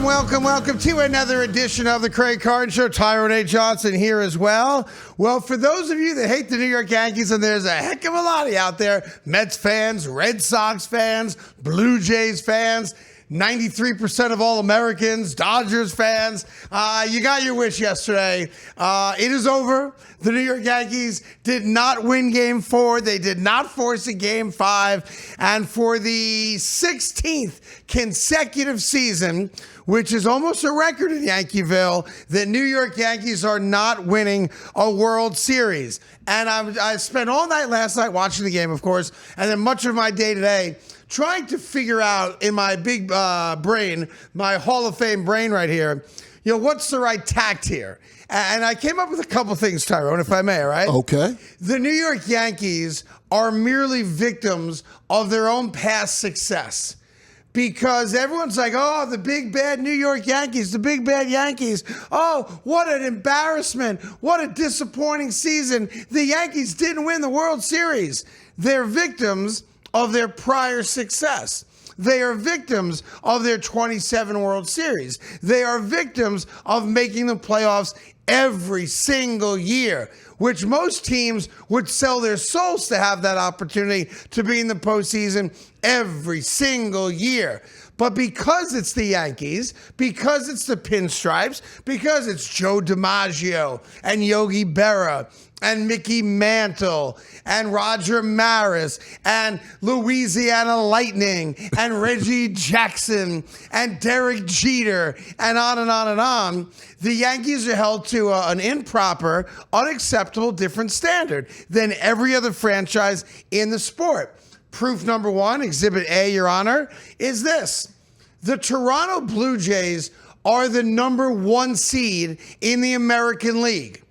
welcome to another edition of the Carton Show. Tyrone Johnson here as well. Well, for those of you that hate the New York Yankees, and there's a heck of a lot of you out there, Mets fans, Red Sox fans, Blue Jays fans, 93% of all Americans, Dodgers fans, you got your wish yesterday. It is over. The New York Yankees did not win Game 4. They did not force a Game 5. And for the 16th consecutive season, which is almost a record in Yankeeville, the New York Yankees are not winning a World Series. And I spent all night last night watching the game, of course, and then much of my day today trying to figure out in my big brain, my Hall of Fame brain right here, what's the right tact here? And I came up with a couple things, Tyrone, if I may, all right? Okay. The New York Yankees are merely victims of their own past success. Because everyone's like, oh, the big bad New York Yankees, the big bad Yankees. Oh, what an embarrassment. What a disappointing season. The Yankees didn't win the World Series. They're victims of their prior success. They are victims of their 27 World Series. They are victims of making the playoffs every single year, which most teams would sell their souls to have that opportunity to be in the postseason every single year. But because it's the Yankees, because it's the Pinstripes, because it's Joe DiMaggio and Yogi Berra and Mickey Mantle and Roger Maris and Louisiana Lightning and Reggie Jackson and Derek Jeter and on and on and on, the Yankees are held to an improper, unacceptable, different standard than every other franchise in the sport. Proof number one, Exhibit A, Your Honor, is this. The Toronto Blue Jays are the number 1 seed in the American League.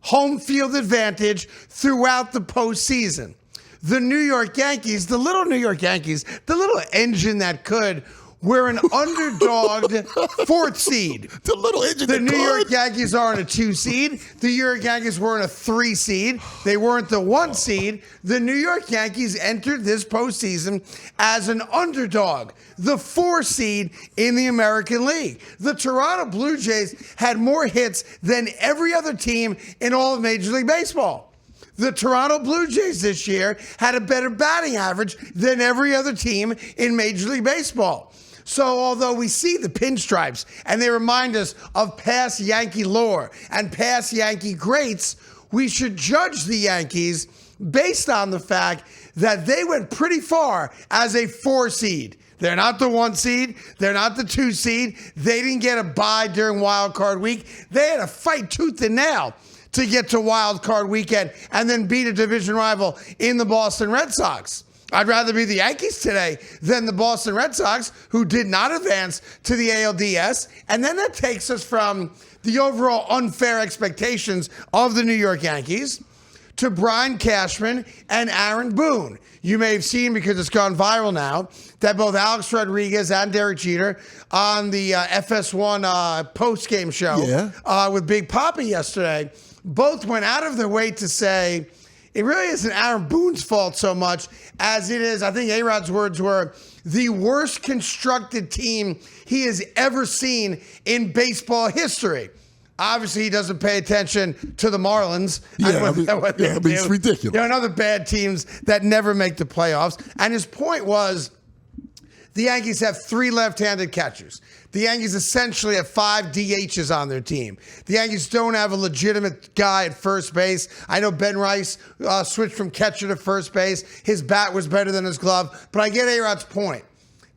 Home field advantage throughout the postseason. The New York Yankees, the little New York Yankees, the little engine that could, were an underdogged 4th seed. The little engine The that New could. York Yankees are in a 2 seed. The New York Yankees were in a 3 seed. They weren't the 1 seed. The New York Yankees entered this postseason as an underdog, the 4 seed in the American League. The Toronto Blue Jays had more hits than every other team in all of Major League Baseball. The Toronto Blue Jays this year had a better batting average than every other team in Major League Baseball. So although we see the Pinstripes and they remind us of past Yankee lore and past Yankee greats, we should judge the Yankees based on the fact that they went pretty far as a 4 seed. They're not the 1 seed. They're not the 2 seed. They didn't get a bye during Wild Card Week. They had to fight tooth and nail to get to Wild Card Weekend and then beat a division rival in the Boston Red Sox. I'd rather be the Yankees today than the Boston Red Sox, who did not advance to the ALDS. And then that takes us from the overall unfair expectations of the New York Yankees to Brian Cashman and Aaron Boone. You may have seen, because it's gone viral now, that both Alex Rodriguez and Derek Jeter on the FS1 post-game show with Big Papi yesterday, both went out of their way to say, it really isn't Aaron Boone's fault so much as it is, I think A-Rod's words were, the worst constructed team he has ever seen in baseball history. Obviously, he doesn't pay attention to the Marlins. It's ridiculous. There are other bad teams that never make the playoffs. And his point was, the Yankees have 3 left-handed catchers. The Yankees essentially have 5 DHs on their team. The Yankees don't have a legitimate guy at first base. I know Ben Rice switched from catcher to first base. His bat was better than his glove. But I get A-Rod's point.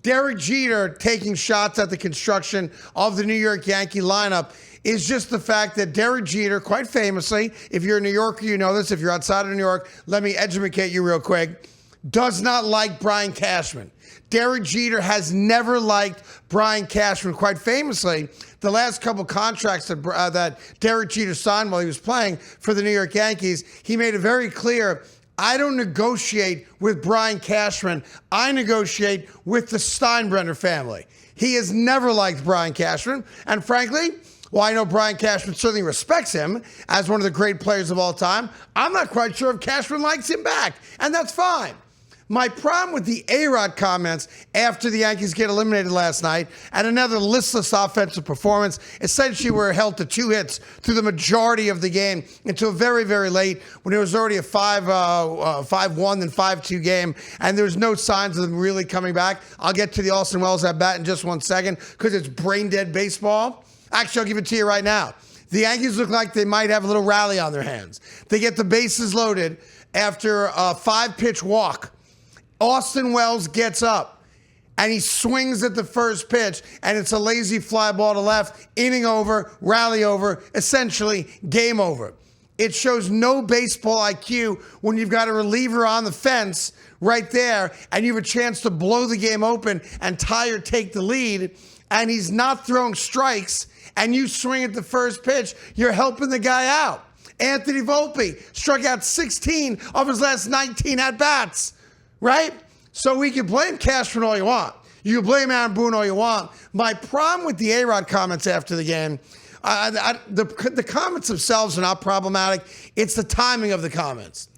Derek Jeter taking shots at the construction of the New York Yankee lineup is just the fact that Derek Jeter, quite famously, if you're a New Yorker, you know this. If you're outside of New York, let me educate you real quick, does not like Brian Cashman. Derek Jeter has never liked Brian Cashman. Quite famously, the last couple contracts that Derek Jeter signed while he was playing for the New York Yankees, he made it very clear, I don't negotiate with Brian Cashman. I negotiate with the Steinbrenner family. He has never liked Brian Cashman. And frankly, while I know Brian Cashman certainly respects him as one of the great players of all time, I'm not quite sure if Cashman likes him back. And that's fine. My problem with the A-Rod comments after the Yankees get eliminated last night and another listless offensive performance, essentially were held to 2 hits through the majority of the game until very, very late when it was already a 5-1 and 5-2 game, and there was no signs of them really coming back. I'll get to the Austin Wells at bat in just 1 second because it's brain-dead baseball. Actually, I'll give it to you right now. The Yankees look like they might have a little rally on their hands. They get the bases loaded after a 5-pitch walk. Austin Wells gets up and he swings at the first pitch, and it's a lazy fly ball to left, inning over, rally over, essentially game over. It shows no baseball IQ when you've got a reliever on the fence right there and you have a chance to blow the game open and tie or take the lead, and he's not throwing strikes, and you swing at the first pitch, you're helping the guy out. Anthony Volpe struck out 16 of his last 19 at-bats. Right? So we can blame Cashman all you want. You can blame Aaron Boone all you want. My problem with the A-Rod comments after the game, the comments themselves are not problematic. It's the timing of the comments.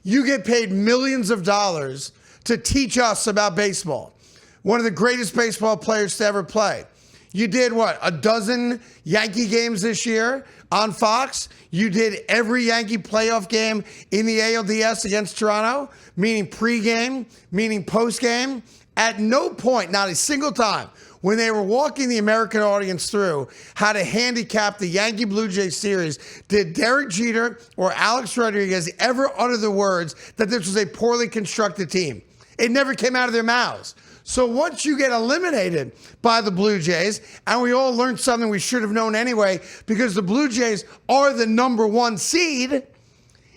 You get paid millions of dollars to teach us about baseball. One of the greatest baseball players to ever play. You did what? A dozen Yankee games this year on Fox. You did every Yankee playoff game in the ALDS against Toronto, meaning pregame, meaning postgame. At no point, not a single time, when they were walking the American audience through how to handicap the Yankee Blue Jays series, did Derek Jeter or Alex Rodriguez ever utter the words that this was a poorly constructed team. It never came out of their mouths. So once you get eliminated by the Blue Jays, and we all learned something we should have known anyway, because the Blue Jays are the number 1 seed,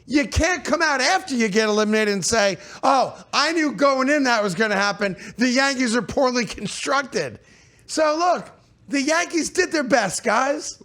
you can't come out after you get eliminated and say, oh, I knew going in that was going to happen. The Yankees are poorly constructed. So look, the Yankees did their best, guys.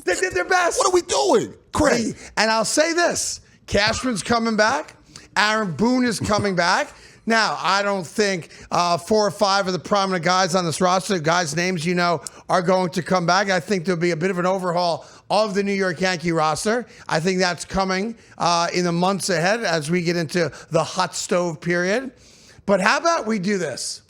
They did their best. What are we doing, Craig? And I'll say this, Cashman's coming back. Aaron Boone is coming back. Now, I don't think 4 or 5 of the prominent guys on this roster, guys' names you know, are going to come back. I think there'll be a bit of an overhaul of the New York Yankee roster. I think that's coming in the months ahead as we get into the hot stove period. But how about we do this?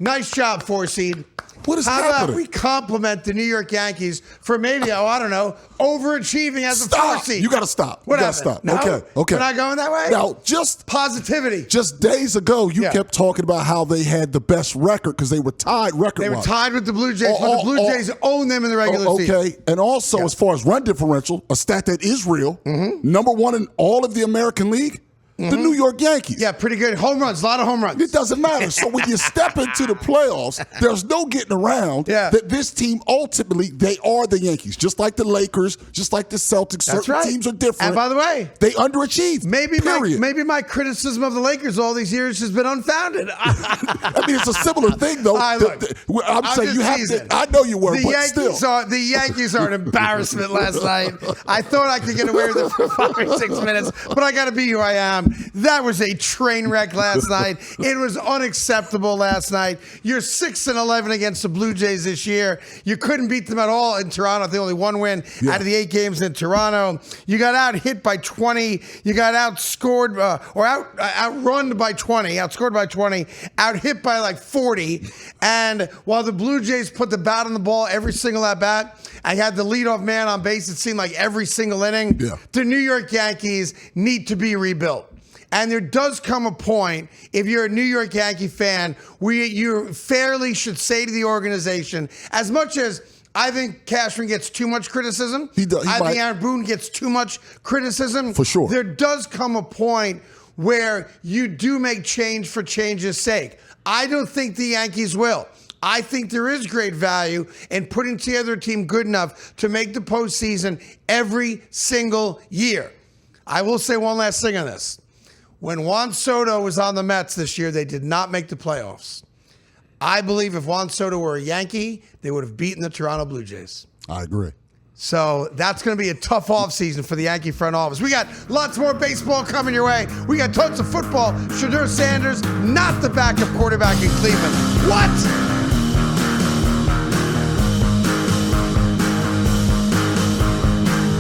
Nice job, 4 seed. What is How happening? about we compliment the New York Yankees for maybe, I don't know, overachieving as a 4 seed? You got to stop. What You got to stop. No? Okay. We're not going that way? Now, just positivity. Just days ago, you kept talking about how they had the best record because they were tied record-wise. They were tied with the Blue Jays, but the Blue Jays own them in the regular season. Okay, and also as far as run differential, a stat that is real, number 1 in all of the American League, the New York Yankees. Yeah, pretty good. Home runs, a lot of home runs. It doesn't matter. So when you step into the playoffs, there's no getting around that this team ultimately, they are the Yankees. Just like the Lakers, just like the Celtics. Certain teams are different. And by the way, they underachieve. Maybe my criticism of the Lakers all these years has been unfounded. I mean, it's a similar thing, though. I'm saying you have to. I know you were, but still. The Yankees are an embarrassment last night. I thought I could get away with it for 5 or 6 minutes, but I got to be who I am. That was a train wreck last night. It was unacceptable last night. You're 6-11 against the Blue Jays this year. You couldn't beat them at all in Toronto. They only 1 win out of the 8 games in Toronto. You got out hit by 20. You got outscored outrun by 20, outscored by 20, out hit by like 40. And while the Blue Jays put the bat on the ball every single at bat, I had the leadoff man on base, it seemed like every single inning. The New York Yankees need to be rebuilt. And there does come a point, if you're a New York Yankee fan, where you fairly should say to the organization, as much as I think Cashman gets too much criticism, I think Aaron Boone gets too much criticism. For sure. There does come a point where you do make change for change's sake. I don't think the Yankees will. I think there is great value in putting together a team good enough to make the postseason every single year. I will say one last thing on this. When Juan Soto was on the Mets this year, they did not make the playoffs. I believe if Juan Soto were a Yankee, they would have beaten the Toronto Blue Jays. I agree. So that's going to be a tough offseason for the Yankee front office. We got lots more baseball coming your way. We got tons of football. Shedeur Sanders, not the backup quarterback in Cleveland. What?